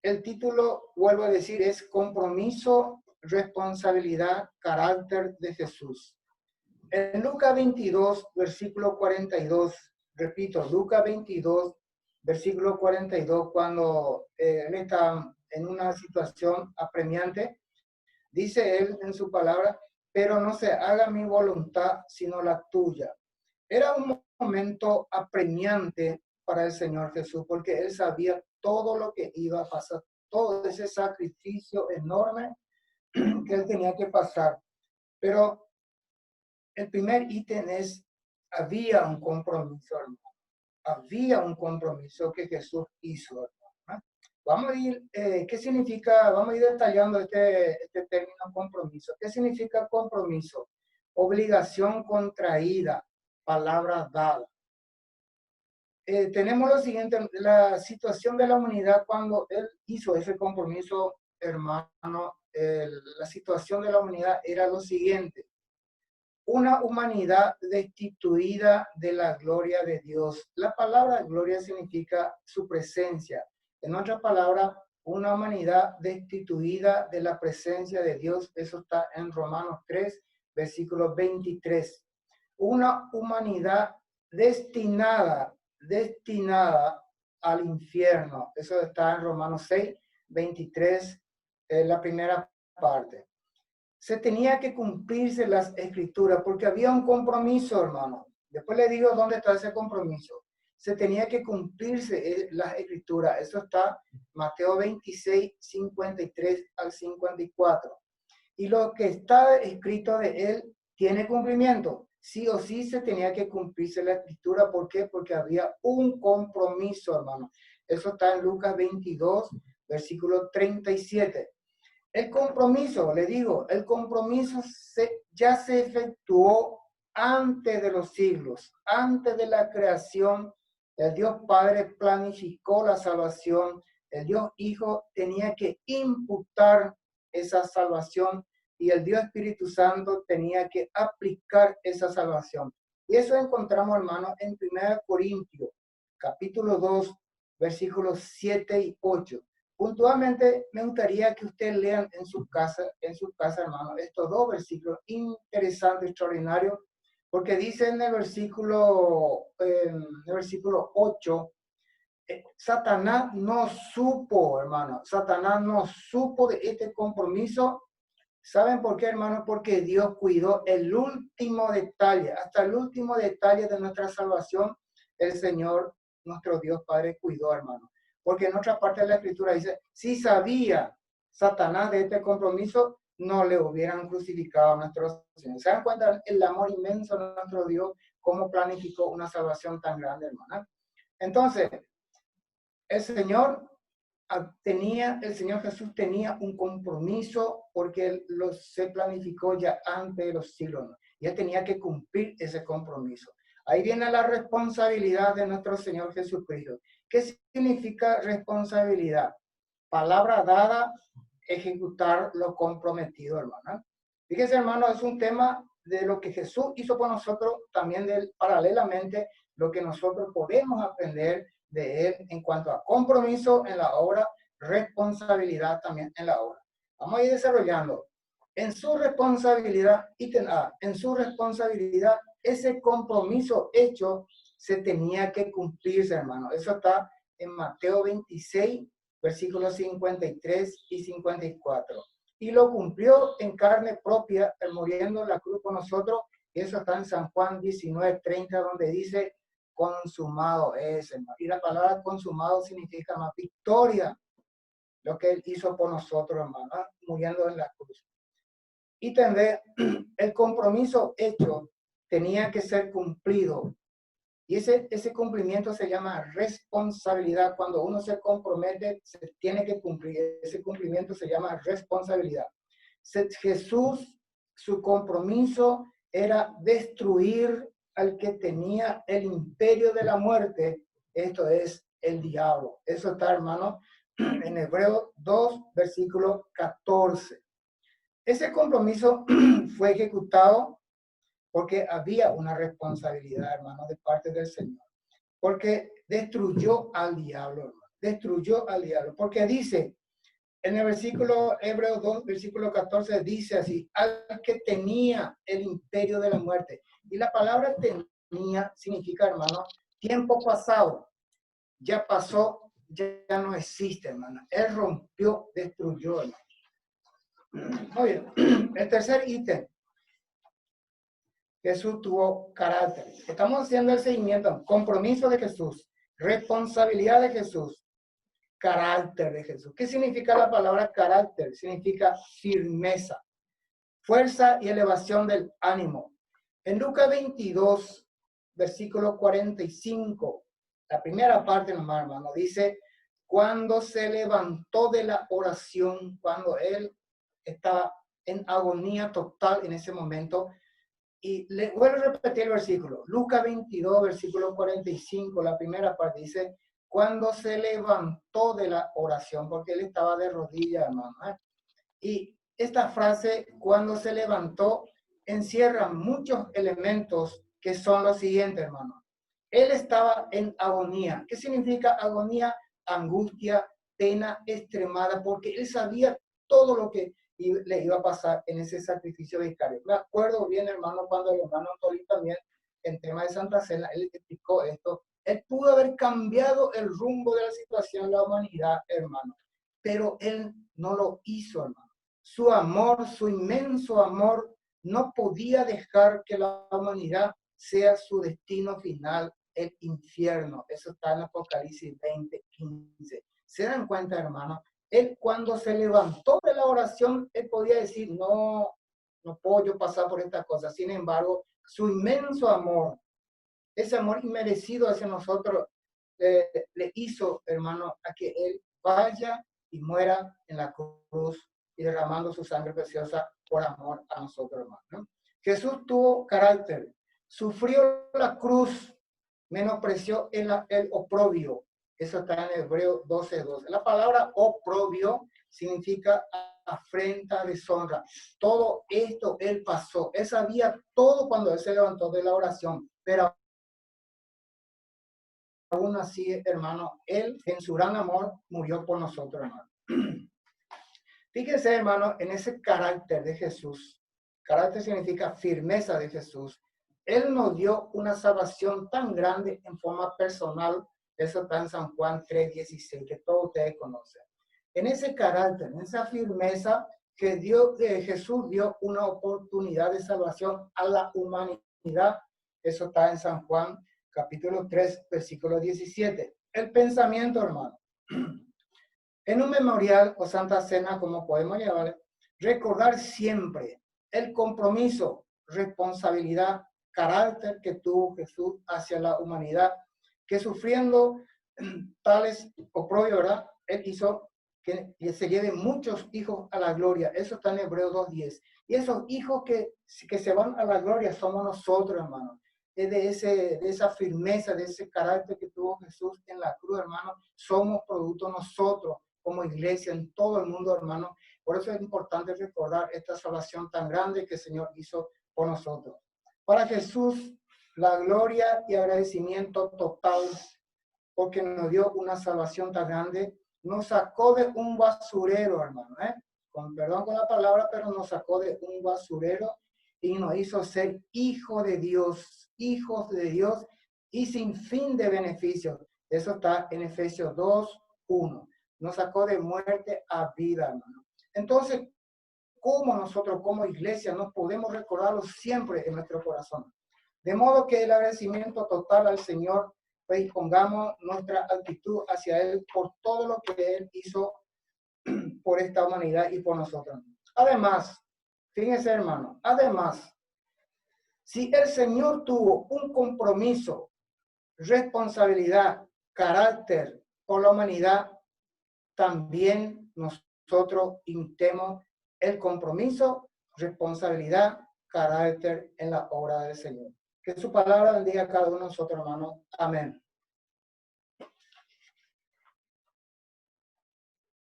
el título, vuelvo a decir, es Compromiso, Responsabilidad, Carácter de Jesús. En Lucas 22, versículo 42, repito, Lucas 22, versículo 42, cuando él está en una situación apremiante, dice él en su palabra, pero no se haga mi voluntad, sino la tuya. Era un momento apremiante para el Señor Jesús, porque él sabía todo lo que iba a pasar, todo ese sacrificio enorme que él tenía que pasar. Pero el primer ítem es, había un compromiso, hermano. Había un compromiso que Jesús hizo, hermano. Vamos a ir, ¿qué significa? Vamos a ir detallando este término compromiso. ¿Qué significa compromiso? Obligación contraída, palabra dada. Tenemos lo siguiente, la situación de la humanidad cuando él hizo ese compromiso, hermano, la situación de la humanidad era lo siguiente: una humanidad destituida de la gloria de Dios. La palabra gloria significa su presencia. En otra palabra, una humanidad destituida de la presencia de Dios. Eso está en Romanos 3, versículo 23. Una humanidad destinada al infierno. Eso está en Romanos 6, 23, la primera parte. Se tenía que cumplirse las escrituras porque había un compromiso, hermano. Después le digo dónde está ese compromiso. Se tenía que cumplirse las escrituras. Eso está Mateo 26, 53 al 54. Y lo que está escrito de él tiene cumplimiento. Sí o sí se tenía que cumplirse la escritura. ¿Por qué? Porque había un compromiso, hermano. Eso está en Lucas 22, versículo 37. El compromiso, le digo, el compromiso ya se efectuó antes de los siglos, antes de la creación. El Dios Padre planificó la salvación. El Dios Hijo tenía que imputar esa salvación y el Dios Espíritu Santo tenía que aplicar esa salvación. Y eso encontramos, hermanos, en 1 Corintios, capítulo 2, versículos 7 y 8. Puntualmente, me gustaría que ustedes lean en su casa, hermano, estos dos versículos interesantes, extraordinarios, porque dice en el versículo 8, Satanás no supo, hermano, Satanás no supo de este compromiso. ¿Saben por qué, hermano? Porque Dios cuidó el último detalle, hasta el último detalle de nuestra salvación, el Señor, nuestro Dios Padre, cuidó, hermano. Porque en otra parte de la Escritura dice, si sabía Satanás de este compromiso, no le hubieran crucificado a nuestro Señor. ¿Se dan cuenta el amor inmenso de nuestro Dios, cómo planificó una salvación tan grande, hermana? Entonces, el Señor Jesús tenía un compromiso porque él se planificó ya antes de los siglos, ¿no? Y él tenía que cumplir ese compromiso. Ahí viene la responsabilidad de nuestro Señor Jesucristo. ¿Qué significa responsabilidad? Palabra dada, ejecutar lo comprometido, hermano. Fíjese, hermano, es un tema de lo que Jesús hizo por nosotros, también paralelamente lo que nosotros podemos aprender de él en cuanto a compromiso en la obra, responsabilidad también en la obra. Vamos a ir desarrollando. En su responsabilidad, ítem A, en su responsabilidad, ese compromiso hecho se tenía que cumplirse, hermano. Eso está en Mateo 26, versículos 53 y 54. Y lo cumplió en carne propia, muriendo en la cruz por nosotros. Eso está en San Juan 19, 30, donde dice, consumado es, hermano. Y la palabra consumado significa más victoria, lo que él hizo por nosotros, hermano, muriendo en la cruz. Y también el compromiso hecho tenía que ser cumplido. Y ese cumplimiento se llama responsabilidad. Cuando uno se compromete, se tiene que cumplir. Ese cumplimiento se llama responsabilidad. Jesús, su compromiso era destruir al que tenía el imperio de la muerte. Esto es el diablo. Eso está, hermano, en Hebreos 2, versículo 14. Ese compromiso fue ejecutado porque había una responsabilidad, hermano, de parte del Señor. Porque destruyó al diablo, hermano. destruyó al diablo. Porque dice, en el versículo Hebreos 2, versículo 14, dice así, al que tenía el imperio de la muerte. Y la palabra tenía significa, hermano, tiempo pasado. Ya pasó, ya no existe, hermano. Él rompió, destruyó, hermano. Muy bien. El tercer ítem. Jesús tuvo carácter. Estamos haciendo el seguimiento, compromiso de Jesús, responsabilidad de Jesús, carácter de Jesús. ¿Qué significa la palabra carácter? Significa firmeza, fuerza y elevación del ánimo. En Lucas 22, versículo 45, la primera parte nomás, hermano, dice, cuando se levantó de la oración, cuando él estaba en agonía total en ese momento. Y le vuelvo a repetir el versículo. Lucas 22, versículo 45, la primera parte dice, cuando se levantó de la oración, porque él estaba de rodillas, hermano. Y esta frase, cuando se levantó, encierra muchos elementos que son los siguientes, hermano. Él estaba en agonía. ¿Qué significa agonía? Angustia, pena extremada, porque él sabía todo lo que le iba a pasar en ese sacrificio vicario. Me acuerdo bien, hermano, cuando el hermano Antonio también, en tema de Santa Cena, él explicó esto. Él pudo haber cambiado el rumbo de la situación en la humanidad, hermano, pero él no lo hizo, hermano. Su amor, su inmenso amor, no podía dejar que la humanidad sea su destino final, el infierno. Eso está en Apocalipsis 20:15. ¿Se dan cuenta, hermano? Él cuando se levantó de la oración, él podía decir, no puedo yo pasar por esta cosa. Sin embargo, su inmenso amor, ese amor inmerecido hacia nosotros, le hizo, hermano, a que él vaya y muera en la cruz y derramando su sangre preciosa por amor a nosotros, hermano. Jesús tuvo carácter, sufrió la cruz, menospreció el oprobio. Eso está en Hebreo 12:12. La palabra oprobio significa afrenta, deshonra. Todo esto él pasó. Él sabía todo cuando él se levantó de la oración, pero aún así, hermano, él en su gran amor murió por nosotros, hermano. Fíjense, hermano, en ese carácter de Jesús. Carácter significa firmeza de Jesús. Él nos dio una salvación tan grande en forma personal. Eso está en San Juan 3:16, que todos ustedes conocen. En ese carácter, en esa firmeza que Jesús dio una oportunidad de salvación a la humanidad. Eso está en San Juan capítulo 3, versículo 17. El pensamiento, hermano. En un memorial o Santa Cena, como podemos llamarle, recordar siempre el compromiso, responsabilidad, carácter que tuvo Jesús hacia la humanidad, que sufriendo tales oprobios, ¿verdad? Él hizo que se lleven muchos hijos a la gloria. Eso está en Hebreos 2:10. Y esos hijos que se van a la gloria somos nosotros, hermano. De esa firmeza, de ese carácter que tuvo Jesús en la cruz, hermano, somos producto nosotros como iglesia en todo el mundo, hermano. Por eso es importante recordar esta salvación tan grande que el Señor hizo por nosotros. Para Jesús, la gloria y agradecimiento total, porque nos dio una salvación tan grande, nos sacó de un basurero, hermano, con perdón con la palabra, pero nos sacó de un basurero y nos hizo ser hijos de Dios y sin fin de beneficios. Eso está en Efesios 2:1. Nos sacó de muerte a vida, hermano. Entonces, ¿cómo nosotros como iglesia nos podemos recordarlo siempre en nuestro corazón? De modo que el agradecimiento total al Señor, pues pongamos nuestra actitud hacia Él por todo lo que Él hizo por esta humanidad y por nosotros. Además, fíjense, hermano, además, si el Señor tuvo un compromiso, responsabilidad, carácter por la humanidad, también nosotros imitemos el compromiso, responsabilidad, carácter en la obra del Señor. Que su palabra bendiga a cada uno de nosotros, hermanos. Amén.